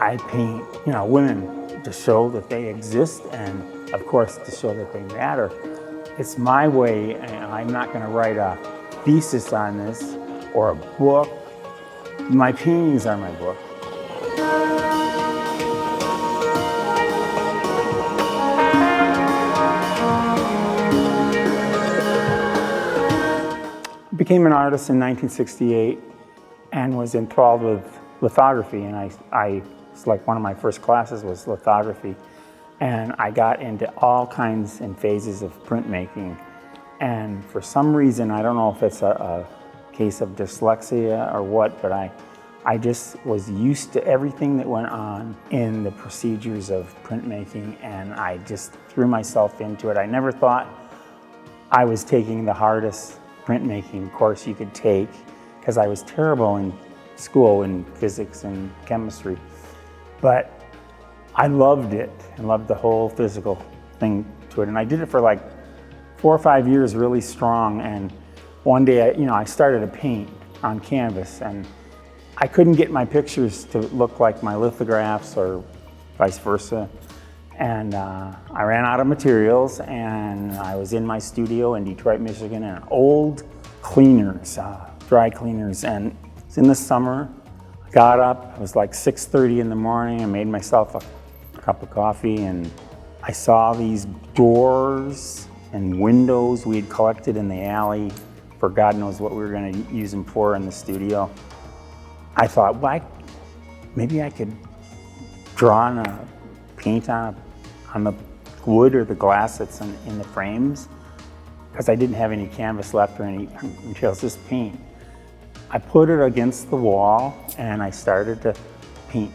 I paint, women to show that they exist and, of course, to show that they matter. It's my way, and I'm not going to write a thesis on this or a book. My paintings are my book. I became an artist in 1968 and was enthralled with lithography, and it's like one of my first classes was lithography, and I got into all kinds and phases of printmaking. And for some reason, I don't know if it's a case of dyslexia or what, but I just was used to everything that went on in the procedures of printmaking, and I just threw myself into it. I never thought I was taking the hardest printmaking course you could take, because I was terrible in school in physics and chemistry. But I loved it and loved the whole physical thing to it. And I did it for like 4 or 5 years really strong. And one day, I started to paint on canvas, and I couldn't get my pictures to look like my lithographs or vice versa. And I ran out of materials, and I was in my studio in Detroit, Michigan, in old cleaners, dry cleaners. And it's in the summer. I got up, it was like 6:30 in the morning. I made myself a cup of coffee, and I saw these doors and windows we had collected in the alley for God knows what we were going to use them for in the studio. I thought, well, maybe I could draw on paint on the wood or the glass that's in the frames, because I didn't have any canvas left or any materials, just paint. I put it against the wall and I started to paint.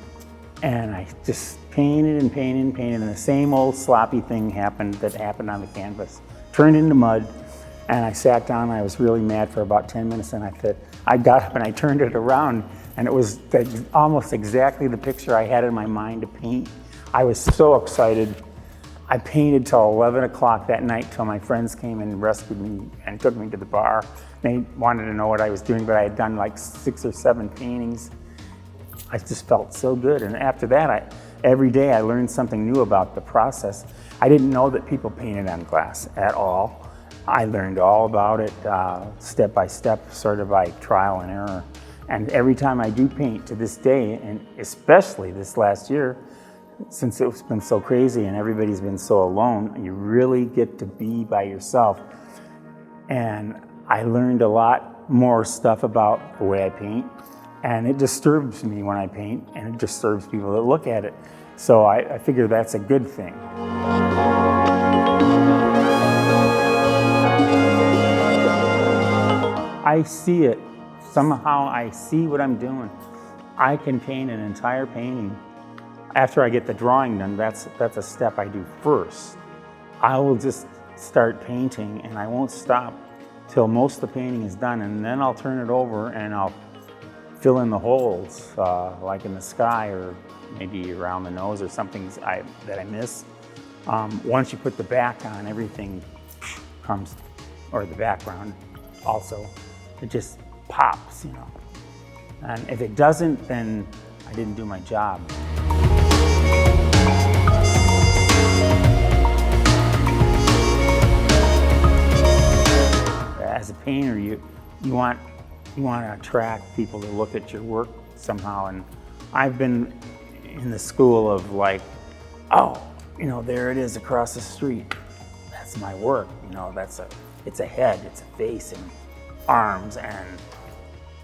And I just painted and painted and painted, and the same old sloppy thing happened on the canvas. Turned into mud, and I sat down, and I was really mad for about 10 minutes, and I got up and I turned it around, and it was almost exactly the picture I had in my mind to paint. I was so excited. I painted till 11 o'clock that night till my friends came and rescued me and took me to the bar. They wanted to know what I was doing, but I had done like 6 or 7 paintings. I just felt so good. And after that, every day I learned something new about the process. I didn't know that people painted on glass at all. I learned all about it step by step, sort of by trial and error. And every time I do paint to this day, and especially this last year, since it's been so crazy and everybody's been so alone, you really get to be by yourself. And I learned a lot more stuff about the way I paint, and it disturbs me when I paint, and it disturbs people that look at it. So I figure that's a good thing. I see it. Somehow I see what I'm doing. I can paint an entire painting. After I get the drawing done, that's a step I do first. I will just start painting, and I won't stop till most of the painting is done, and then I'll turn it over and I'll fill in the holes, like in the sky or maybe around the nose or something that I miss. Once you put the back on, everything comes, or the background also, it just pops, And if it doesn't, then I didn't do my job. As a painter, you want to attract people to look at your work somehow. And I've been in the school of like, oh, there it is across the street. That's my work. It's a head, it's a face and arms, and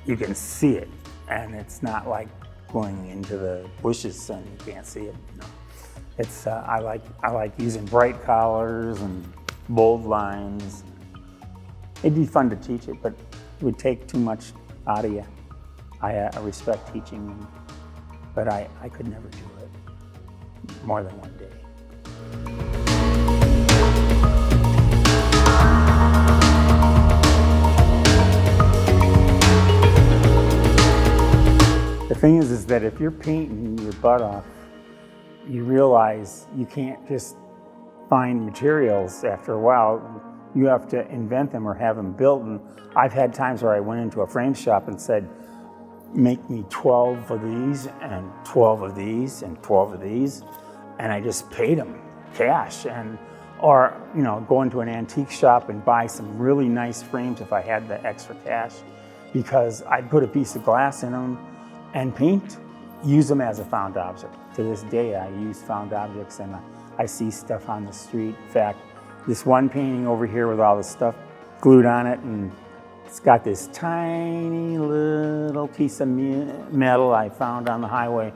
you can see it. And it's not like going into the bushes and you can't see it. It's I like using bright colors and bold lines. It'd be fun to teach it, but it would take too much out of you. I respect teaching, but I could never do it more than one day. The thing is that if you're painting your butt off, you realize you can't just find materials after a while. You have to invent them or have them built. And I've had times where I went into a frame shop and said, make me 12 of these and 12 of these and 12 of these, and I just paid them cash. Or go into an antique shop and buy some really nice frames if I had the extra cash, because I'd put a piece of glass in them and use them as a found object. To this day, I use found objects, and I see stuff on the street. In fact, this one painting over here with all the stuff glued on it, and it's got this tiny little piece of metal I found on the highway,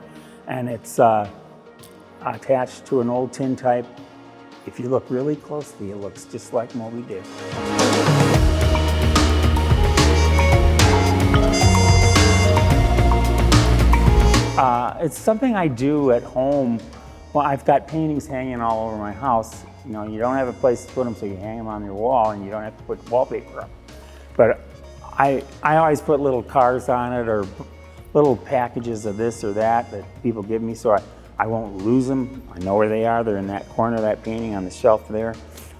and it's attached to an old tintype. If you look really closely, it looks just like Moby Dick. It's something I do at home. Well, I've got paintings hanging all over my house. You don't have a place to put them, so you hang them on your wall, and you don't have to put wallpaper up. But I always put little cars on it, or little packages of this or that people give me, so I won't lose them. I know where they are. They're in that corner of that painting on the shelf there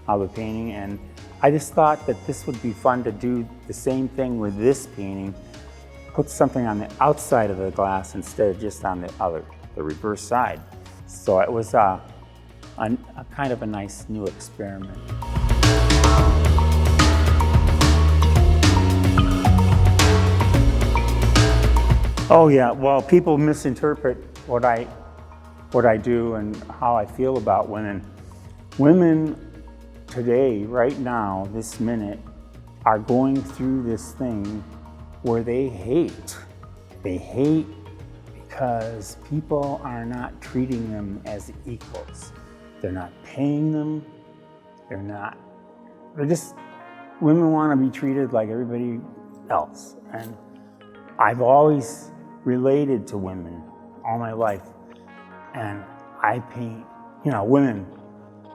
of the painting. And I just thought that this would be fun to do the same thing with this painting. Put something on the outside of the glass instead of just on the reverse side. So it was a kind of a nice new experiment. Oh yeah, well, people misinterpret what I do and how I feel about women. Women today, right now, this minute, are going through this thing where they hate. They hate because people are not treating them as equals. They're not paying them. Women want to be treated like everybody else. And I've always related to women all my life. And I paint, women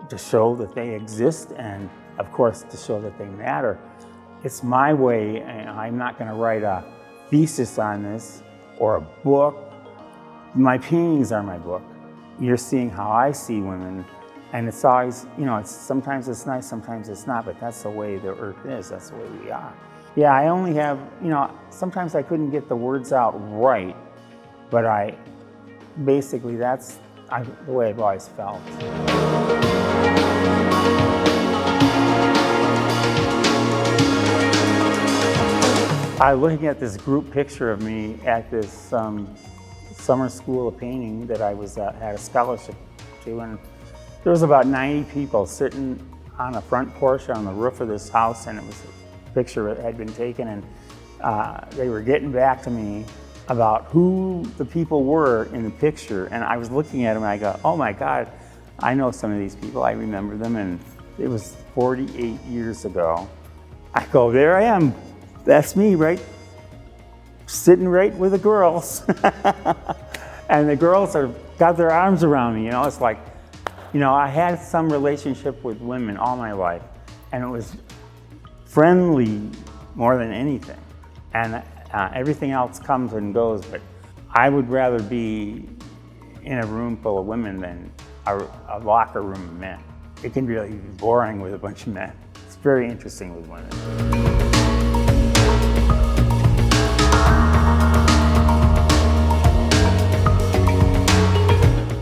to show that they exist, and of course to show that they matter. It's my way, and I'm not going to write a thesis on this or a book. My paintings are my book. You're seeing how I see women, and it's always, sometimes it's nice, sometimes it's not, but that's the way the earth is, that's the way we are. Yeah, I only have, sometimes I couldn't get the words out right, but basically that's the way I've always felt. I'm looking at this group picture of me at this summer school of painting that I had a scholarship to, and there was about 90 people sitting on a front porch on the roof of this house, and it was a picture that had been taken, and they were getting back to me about who the people were in the picture, and I was looking at them and I go, oh my God, I know some of these people, I remember them, and it was 48 years ago. I go, there I am. That's me, right? Sitting right with the girls. And the girls got their arms around me, it's like, I had some relationship with women all my life, and it was friendly more than anything. And everything else comes and goes, but I would rather be in a room full of women than a locker room of men. It can really be boring with a bunch of men. It's very interesting with women.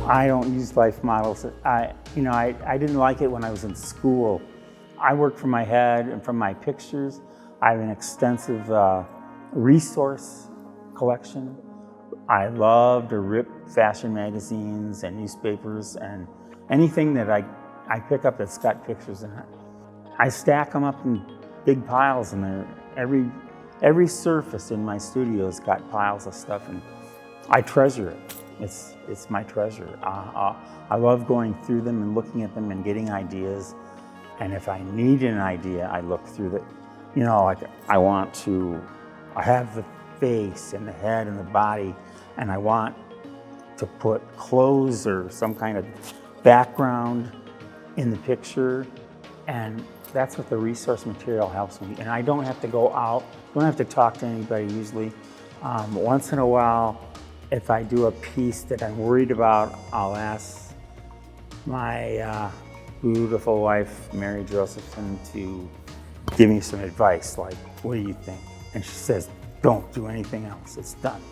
I don't use life models. I didn't like it when I was in school. I work from my head and from my pictures. I have an extensive resource collection. I love to rip fashion magazines and newspapers and anything that I pick up that's got pictures in it. I stack them up in big piles in there. Every surface in my studio's got piles of stuff, and I treasure it. It's my treasure. I love going through them and looking at them and getting ideas. And if I need an idea, I look through like I have the face and the head and the body, and I want to put clothes or some kind of background in the picture. And that's what the resource material helps me. And I don't have to go out, don't have to talk to anybody usually. Once in a while, if I do a piece that I'm worried about, I'll ask my beautiful wife, Mary Josephson, to give me some advice, like, what do you think? And she says, don't do anything else. It's done.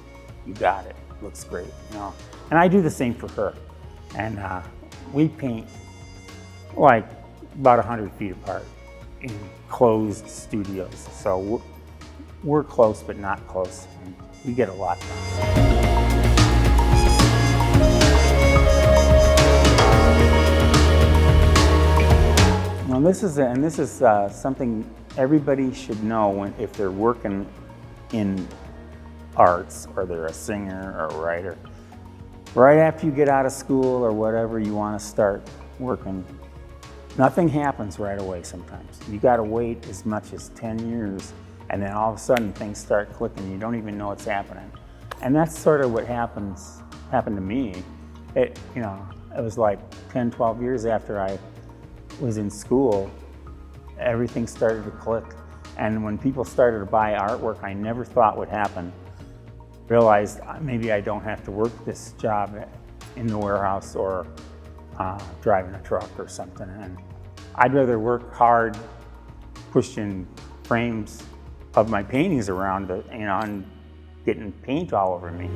You got it. Looks great, you know. And I do the same for her. And we paint like about 100 feet apart in closed studios. So we're close, but not close. And we get a lot done. Now this is something everybody should know if they're working in arts or they're a singer or a writer. Right after you get out of school or whatever, you want to start working. Nothing happens right away sometimes. You got to wait as much as 10 years, and then all of a sudden things start clicking. You don't even know what's happening. And that's sort of what happened to me. It was like 10, 12 years after I was in school, everything started to click. And when people started to buy artwork I never thought would happen, realized maybe I don't have to work this job in the warehouse or driving a truck or something. And I'd rather work hard pushing frames of my paintings around, and getting paint all over me.